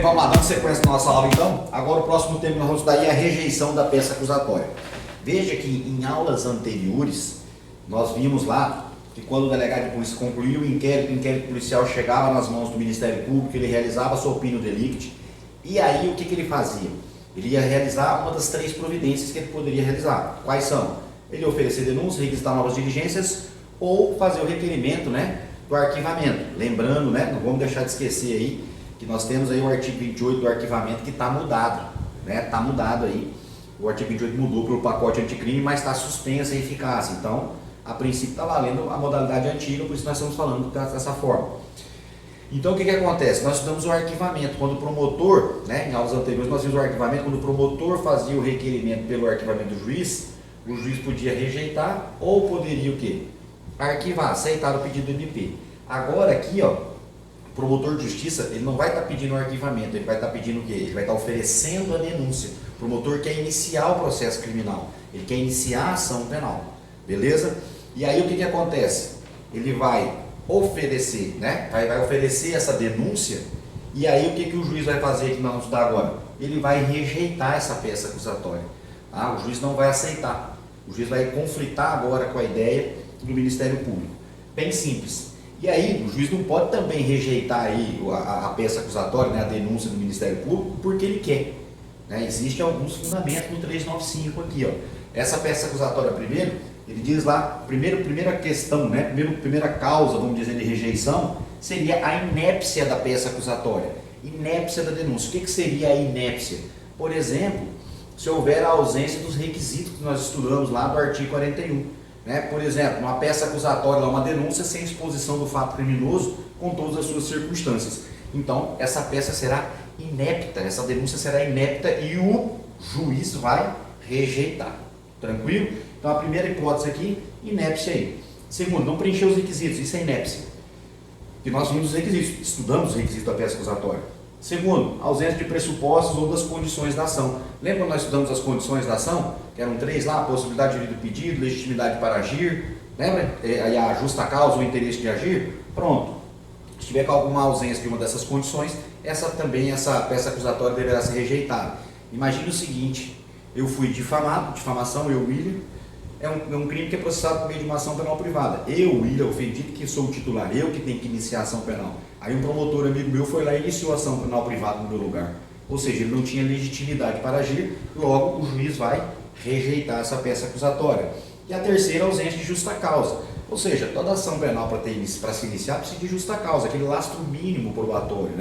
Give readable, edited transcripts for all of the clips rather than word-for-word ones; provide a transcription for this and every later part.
vamos lá, dando sequência na nossa aula então. Agora o próximo tema que nós vamos estudar é a rejeição da peça acusatória. Veja que em aulas anteriores, nós vimos lá que quando o delegado de polícia concluiu o inquérito policial chegava nas mãos do Ministério Público, ele realizava a sua opinião delicti, e aí o que ele fazia? Ele ia realizar uma das 3 providências que ele poderia realizar. Quais são? Ele oferecer denúncias, requisitar novas diligências ou fazer o requerimento, do arquivamento. Lembrando, não vamos deixar de esquecer aí, que nós temos aí o artigo 28 do arquivamento que está mudado, está mudado aí. O artigo 28 mudou pelo pacote anticrime, mas está suspensa a eficácia. Então, a princípio está valendo a modalidade antiga, por isso nós estamos falando dessa forma. Então, o que acontece? Nós estudamos o arquivamento. Quando o promotor, em aulas anteriores, nós vimos o arquivamento, quando o promotor fazia o requerimento pelo arquivamento do juiz, o juiz podia rejeitar ou poderia o quê? Arquivar, aceitar o pedido do MP. Agora aqui, o promotor de justiça, ele não vai estar pedindo o arquivamento, ele vai estar pedindo o quê? Ele vai estar oferecendo a denúncia. O promotor quer iniciar o processo criminal, ele quer iniciar a ação penal, beleza? E aí o que acontece? Ele vai oferecer, vai oferecer essa denúncia, e aí o que o juiz vai fazer que nós vamos estudar agora? Ele vai rejeitar essa peça acusatória. O juiz não vai aceitar, o juiz vai conflitar agora com a ideia do Ministério Público. Bem simples. E aí, o juiz não pode também rejeitar aí a peça acusatória, a denúncia do Ministério Público, porque ele quer. Existem alguns fundamentos no 395 aqui. Essa peça acusatória, primeiro, ele diz lá, primeira questão, primeira causa, vamos dizer, de rejeição, seria a inépcia da peça acusatória. Inépcia da denúncia. O que seria a inépcia? Por exemplo, se houver a ausência dos requisitos que nós estudamos lá do artigo 41. Por exemplo, uma peça acusatória, uma denúncia sem exposição do fato criminoso com todas as suas circunstâncias. Então, essa peça será inepta, essa denúncia será inepta e o juiz vai rejeitar. Tranquilo? Então, a primeira hipótese aqui, inépcia aí. Segundo, não preencher os requisitos, isso é inépcia. E nós vimos os requisitos, estudamos os requisitos da peça acusatória. Segundo, ausência de pressupostos ou das condições da ação. Lembra quando nós estudamos as condições da ação? Que eram 3 lá, possibilidade de do pedido, legitimidade para agir, lembra? Aí a justa causa, o interesse de agir. Pronto. Se tiver alguma ausência de uma dessas condições, essa peça acusatória deverá ser rejeitada. Imagine o seguinte, eu fui difamado, difamação, eu, William, é um crime que é processado por meio de uma ação penal privada. Eu, William, ofendido, que sou o titular, eu que tenho que iniciar a ação penal. Aí um promotor amigo meu foi lá e iniciou a ação penal privada no meu lugar. Ou seja, ele não tinha legitimidade para agir, logo o juiz vai rejeitar essa peça acusatória. E a terceira, ausência de justa causa. Ou seja, toda ação penal para se iniciar precisa de justa causa, aquele lastro mínimo probatório,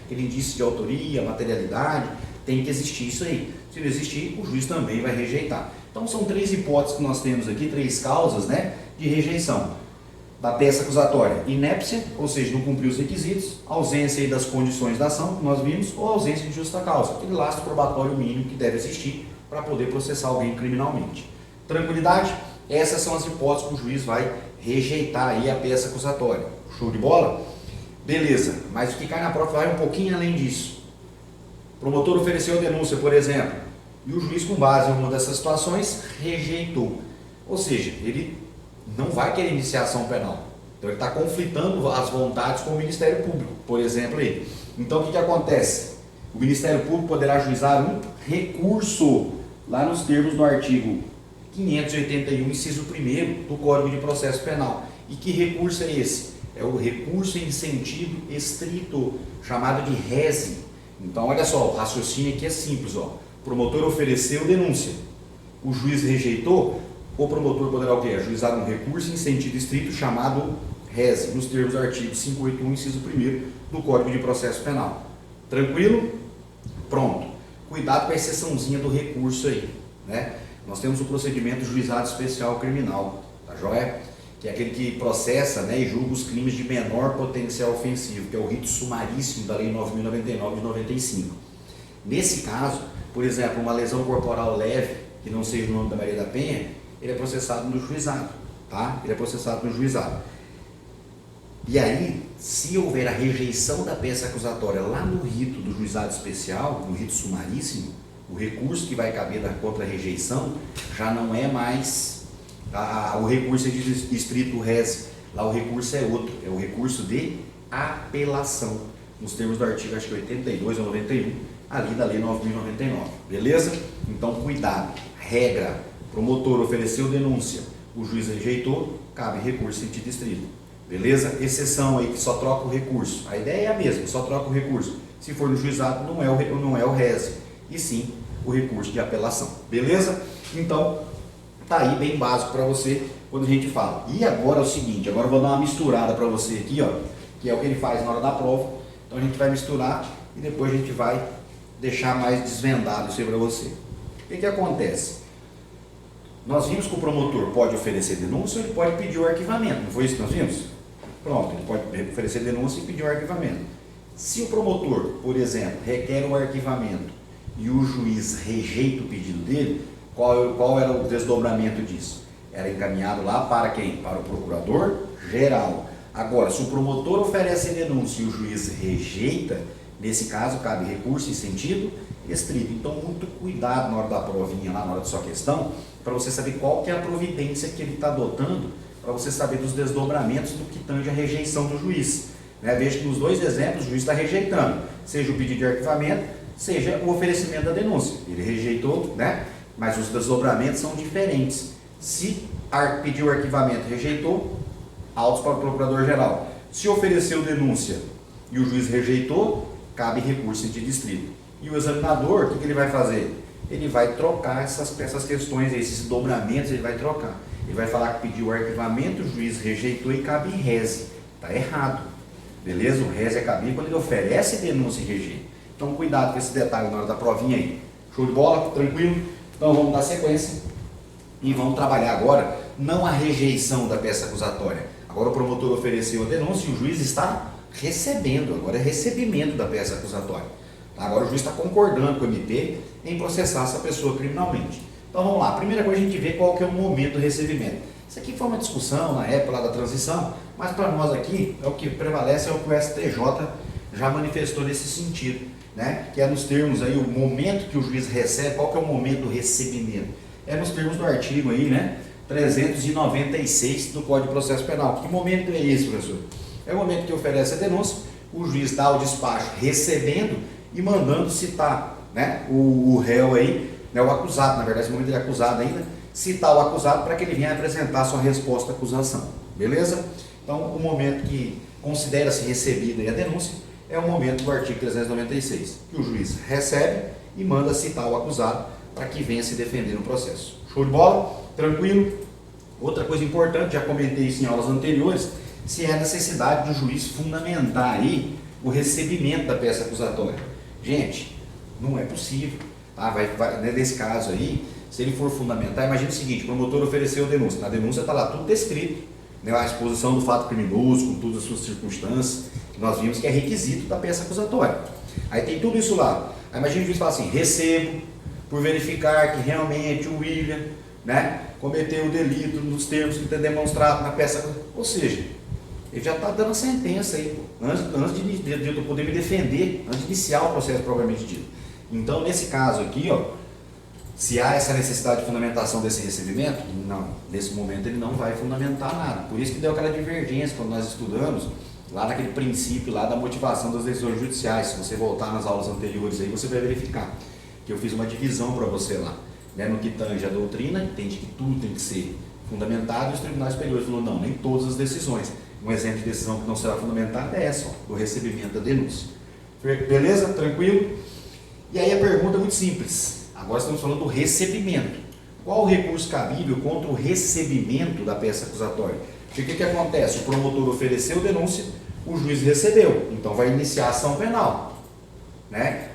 aquele indício de autoria, materialidade, tem que existir isso aí. Se não existir, o juiz também vai rejeitar. Então são 3 hipóteses que nós temos aqui, 3 causas de rejeição da peça acusatória. Inépcia, ou seja, não cumpriu os requisitos, ausência aí das condições da ação, que nós vimos, ou ausência de justa causa, aquele lastro probatório mínimo que deve existir para poder processar alguém criminalmente. Tranquilidade? Essas são as hipóteses que o juiz vai rejeitar aí a peça acusatória. Show de bola? Beleza, mas o que cai na prova vai um pouquinho além disso. O promotor ofereceu a denúncia, por exemplo, e o juiz, com base em uma dessas situações, rejeitou. Ou seja, ele não vai querer iniciar ação penal. Então ele está conflitando as vontades com o Ministério Público, por exemplo aí. Então o que acontece? O Ministério Público poderá ajuizar um recurso lá nos termos do artigo 581, inciso 1º do Código de Processo Penal. E que recurso é esse? É o recurso em sentido estrito, chamado de rese. Então olha só, o raciocínio aqui é simples. O promotor ofereceu denúncia, o juiz rejeitou, o promotor poderá o quê? Ajuizar um recurso em sentido estrito chamado rese, nos termos do artigo 581, inciso 1º do Código de Processo Penal. Tranquilo? Pronto. Cuidado com a exceçãozinha do recurso aí, Nós temos o procedimento juizado especial criminal, tá joia? Que é aquele que processa, e julga os crimes de menor potencial ofensivo, que é o rito sumaríssimo da Lei 9.099 de 95. Nesse caso, por exemplo, uma lesão corporal leve, que não seja o nome da Maria da Penha, ele é processado no juizado, tá? Ele é processado no juizado. E aí, se houver a rejeição da peça acusatória lá no rito do juizado especial, no rito sumaríssimo, o recurso que vai caber contra a rejeição já não é mais o recurso de estrito res, lá o recurso é outro, é o recurso de apelação. nos termos do artigo, acho que 82 ou 91, ali da Lei 9.099, beleza? Então, cuidado, regra, promotor ofereceu denúncia, o juiz rejeitou, cabe recurso em sentido estrito, beleza? Exceção aí que só troca o recurso, a ideia é a mesma, só troca o recurso, se for no juizado não é o rese, e sim o recurso de apelação, beleza? Então, tá aí bem básico para você quando a gente fala. E agora é o seguinte, agora eu vou dar uma misturada para você aqui, ó, que é o que ele faz na hora da prova. Então a gente vai misturar e depois a gente vai deixar mais desvendado isso aí para você. O que acontece? Nós vimos que o promotor pode oferecer denúncia ou ele pode pedir o arquivamento, não foi isso que nós vimos? Pronto, ele pode oferecer denúncia e pedir o arquivamento. Se o promotor, por exemplo, requer o arquivamento e o juiz rejeita o pedido dele, qual era o desdobramento disso? Era encaminhado lá para quem? Para o procurador-geral. Agora, se o promotor oferece denúncia e o juiz rejeita, nesse caso cabe recurso em sentido estrito. Então, muito cuidado na hora da provinha, lá na hora da sua questão, para você saber qual que é a providência que ele está adotando, para você saber dos desdobramentos do que tange a rejeição do juiz. Veja que nos dois exemplos o juiz está rejeitando, seja o pedido de arquivamento, seja o oferecimento da denúncia. Ele rejeitou, mas os desdobramentos são diferentes. Se pediu o arquivamento e rejeitou, autos para o procurador-geral. Se ofereceu denúncia e o juiz rejeitou, cabe recurso em sentido estrito. E o examinador, o que ele vai fazer? Ele vai trocar essas questões, esses dobramentos, ele vai trocar. Ele vai falar que pediu o arquivamento, o juiz rejeitou e cabe rese. Está errado. Beleza? O rese é cabível quando ele oferece denúncia e rejeita. Então, cuidado com esse detalhe na hora da provinha aí. Show de bola? Tranquilo? Então, vamos dar sequência e vamos trabalhar agora, não a rejeição da peça acusatória. Agora o promotor ofereceu a denúncia e o juiz está recebendo, agora é recebimento da peça acusatória. Agora o juiz está concordando com o MP em processar essa pessoa criminalmente. Então vamos lá, primeira coisa a gente vê qual que é o momento do recebimento. Isso aqui foi uma discussão na época lá da transição, mas para nós aqui, é o que prevalece, é o que o STJ já manifestou nesse sentido, que é nos termos aí, o momento que o juiz recebe, qual que é o momento do recebimento? É nos termos do artigo aí, 396 do Código de Processo Penal. Que momento é esse, professor? É o momento que oferece a denúncia, o juiz dá o despacho recebendo e mandando citar, o réu aí, o acusado, na verdade, esse momento ele é acusado ainda, citar o acusado para que ele venha apresentar sua resposta à acusação. Beleza? Então, o momento que considera-se recebida aí a denúncia é o momento do artigo 396, que o juiz recebe e manda citar o acusado para que venha se defender no processo. Show de bola? Tranquilo? Outra coisa importante, já comentei isso em aulas anteriores, se é a necessidade do juiz fundamentar aí o recebimento da peça acusatória. Gente, não é possível. Nesse caso aí, se ele for fundamentar, imagina o seguinte, o promotor ofereceu a denúncia, na denúncia está lá tudo descrito, a exposição do fato criminoso, com todas as suas circunstâncias, que nós vimos que é requisito da peça acusatória. Aí tem tudo isso lá. Aí imagina o juiz falar assim, recebo, por verificar que realmente o William cometeu o delito nos termos que está demonstrado na peça. Ou seja, ele já está dando a sentença aí, antes de eu poder me defender, antes de iniciar o processo propriamente dito. Então, nesse caso aqui, se há essa necessidade de fundamentação desse recebimento, não, nesse momento ele não vai fundamentar nada. Por isso que deu aquela divergência quando nós estudamos, lá naquele princípio lá da motivação das decisões judiciais. Se você voltar nas aulas anteriores aí, você vai verificar que eu fiz uma divisão para você lá, no que tange a doutrina, entende que tudo tem que ser fundamentado, e os tribunais superiores falaram, não, nem todas as decisões. Um exemplo de decisão que não será fundamentada é essa, do recebimento da denúncia. Beleza? Tranquilo? E aí a pergunta é muito simples, agora estamos falando do recebimento. Qual o recurso cabível contra o recebimento da peça acusatória? Porque o que acontece? O promotor ofereceu denúncia, o juiz recebeu, então vai iniciar a ação penal.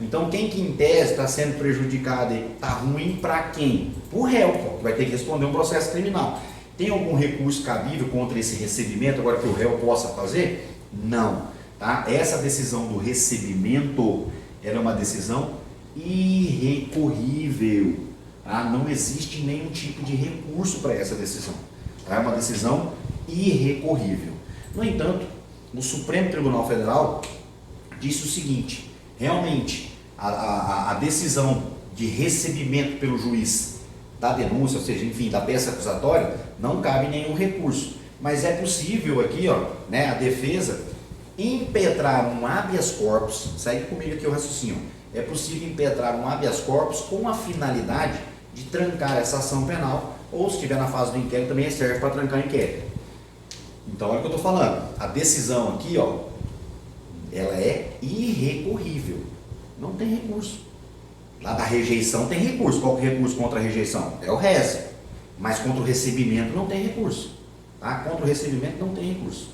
Então quem que em tese está sendo prejudicado aí? Está ruim para quem? O réu, que vai ter que responder um processo criminal. Tem algum recurso cabível contra esse recebimento, agora que o réu possa fazer? Não. Essa decisão do recebimento era uma decisão irrecorrível. Não existe nenhum tipo de recurso para essa decisão. É uma decisão irrecorrível. No entanto, o Supremo Tribunal Federal disse o seguinte, realmente, a decisão de recebimento pelo juiz da denúncia, ou seja, enfim, da peça acusatória, não cabe nenhum recurso. Mas é possível aqui, a defesa impetrar um habeas corpus, segue comigo aqui o raciocínio, é possível impetrar um habeas corpus com a finalidade de trancar essa ação penal, ou se estiver na fase do inquérito também serve para trancar o inquérito. Então olha o que eu estou falando, a decisão aqui, ó, ela é irrecorrível, não tem recurso. Lá da rejeição tem recurso. Qual que é o recurso contra a rejeição? É o res. Mas contra o recebimento não tem recurso. Tá? Contra o recebimento não tem recurso.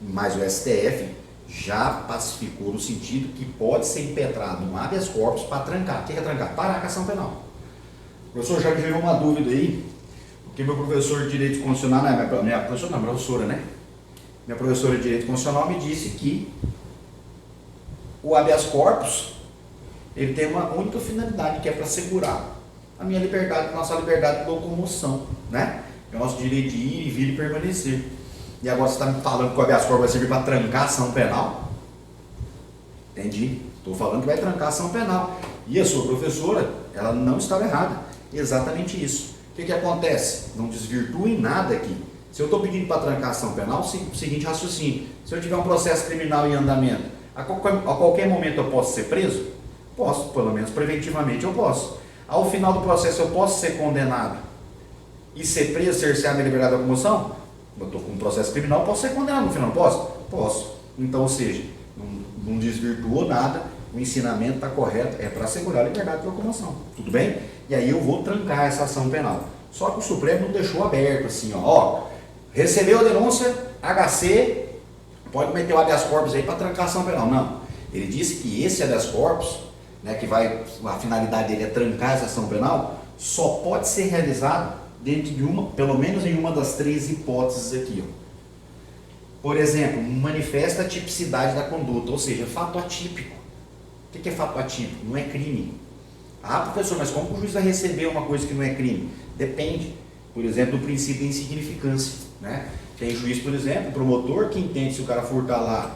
Mas o STF já pacificou no sentido que pode ser impetrado um habeas corpus para trancar. O que é trancar? Parar a ação penal. Professor, já me gerou uma dúvida aí, porque meu professor de Direito Constitucional, minha professora, né? Minha professora de Direito Constitucional me disse que o habeas corpus ele tem uma única finalidade, que é para assegurar a minha liberdade, nossa liberdade de locomoção, né? É o nosso direito de ir e vir e permanecer. E agora você está me falando que o habeas corpus vai servir para trancar a ação penal? Entendi. Estou falando que vai trancar a ação penal. E a sua professora, ela não estava errada. Exatamente isso. O que acontece? Não desvirtue nada aqui. Se eu estou pedindo para trancar a ação penal, o seguinte raciocínio. Se eu tiver um processo criminal em andamento, a qualquer momento eu posso ser preso? Posso, pelo menos preventivamente eu posso. Ao final do processo eu posso ser condenado e ser preso, cercear minha liberdade de locomoção? Eu estou com um processo criminal, posso ser condenado no final, não posso? Posso. Então, ou seja, não desvirtuou nada, o ensinamento está correto, é para assegurar a liberdade de locomoção. Tudo bem? E aí eu vou trancar essa ação penal. Só que o Supremo não deixou aberto assim, ó, recebeu a denúncia, HC, pode meter o habeas corpus aí para trancar a ação penal. Não. Ele disse que esse habeas corpus, né, que a finalidade dele é trancar essa ação penal, só pode ser realizado dentro de pelo menos em uma das 3 hipóteses aqui, ó. Por exemplo, manifesta a tipicidade da conduta, ou seja, fato atípico. O que é fato atípico? Não é crime. Ah, professor, mas como que o juiz vai receber uma coisa que não é crime? Depende, por exemplo, do princípio da insignificância, né? Tem juiz, por exemplo, promotor, que entende se o cara furtar lá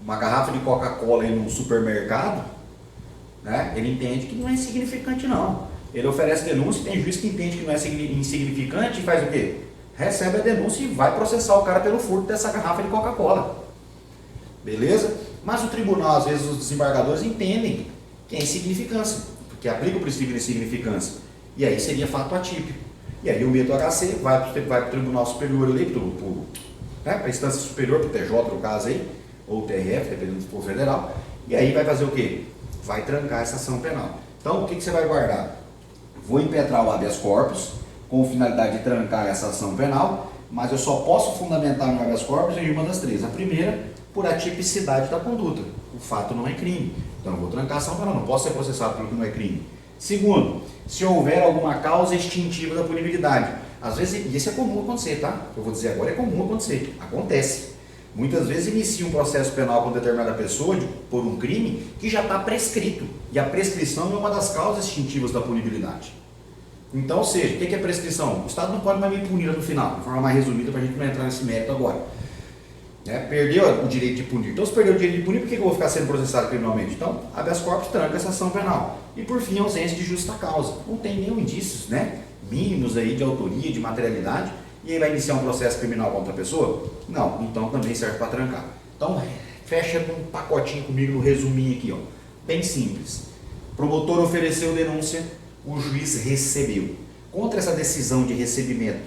uma garrafa de Coca-Cola em um supermercado, né? Ele entende que não é insignificante não. Ele oferece denúncia, tem juiz que entende que não é insignificante e faz o quê? Recebe a denúncia e vai processar o cara pelo furto dessa garrafa de Coca-Cola. Beleza? Mas o tribunal, às vezes os desembargadores entendem que é insignificância, porque aplica o princípio de insignificância. E aí seria fato atípico. E aí eu meto o HC, vai para o Tribunal Superior ali, para a instância superior, para o TJ no caso aí, ou o TRF, dependendo do for federal, e aí vai fazer o quê? Vai trancar essa ação penal. Então, o que você vai guardar? Vou impetrar o habeas corpus, com finalidade de trancar essa ação penal, mas eu só posso fundamentar no habeas corpus em uma das 3. A primeira, por atipicidade da conduta. O fato não é crime. Então, eu vou trancar a ação penal, não posso ser processado pelo que não é crime. Segundo, se houver alguma causa extintiva da punibilidade. Às vezes, e isso é comum acontecer, tá? O que eu vou dizer agora é comum acontecer. Acontece. Muitas vezes inicia um processo penal com determinada pessoa por um crime que já está prescrito. E a prescrição é uma das causas extintivas da punibilidade. Então, ou seja, o que é prescrição? O Estado não pode mais me punir no final, de forma mais resumida, para a gente não entrar nesse mérito agora. Perdeu o direito de punir. Então, se perdeu o direito de punir, por que eu vou ficar sendo processado criminalmente? Então, habeas corpus tranca essa ação penal. E, por fim, ausência de justa causa. Não tem nenhum indícios, mínimos aí de autoria, de materialidade, e aí vai iniciar um processo criminal contra a pessoa? Não, então também serve para trancar. Então, fecha num pacotinho comigo no resuminho aqui, ó. Bem simples. O promotor ofereceu denúncia, o juiz recebeu. Contra essa decisão de recebimento,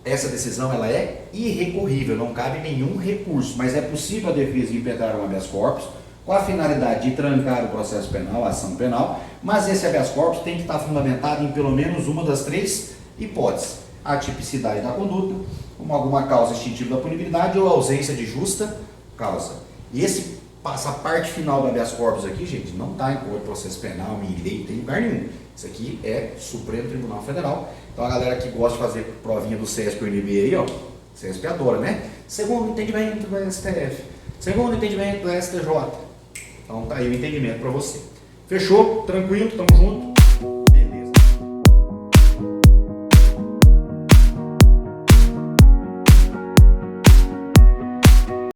essa decisão ela é irrecorrível, não cabe nenhum recurso, mas é possível a defesa impetrar um habeas corpus com a finalidade de trancar o processo penal, a ação penal, mas esse habeas corpus tem que estar fundamentado em pelo menos uma das 3 hipóteses. A tipicidade da conduta, alguma causa extintiva da punibilidade ou ausência de justa causa. E essa parte final do habeas corpus aqui, gente, não está em Código de Processo Penal, em lei, não tem lugar nenhum. Isso aqui é Supremo Tribunal Federal. Então a galera que gosta de fazer provinha do CESP e NB aí, ó, CESP adora, né? Segundo entendimento do STF, segundo entendimento do STJ. Então tá aí o entendimento para você. Fechou? Tranquilo? Tamo junto?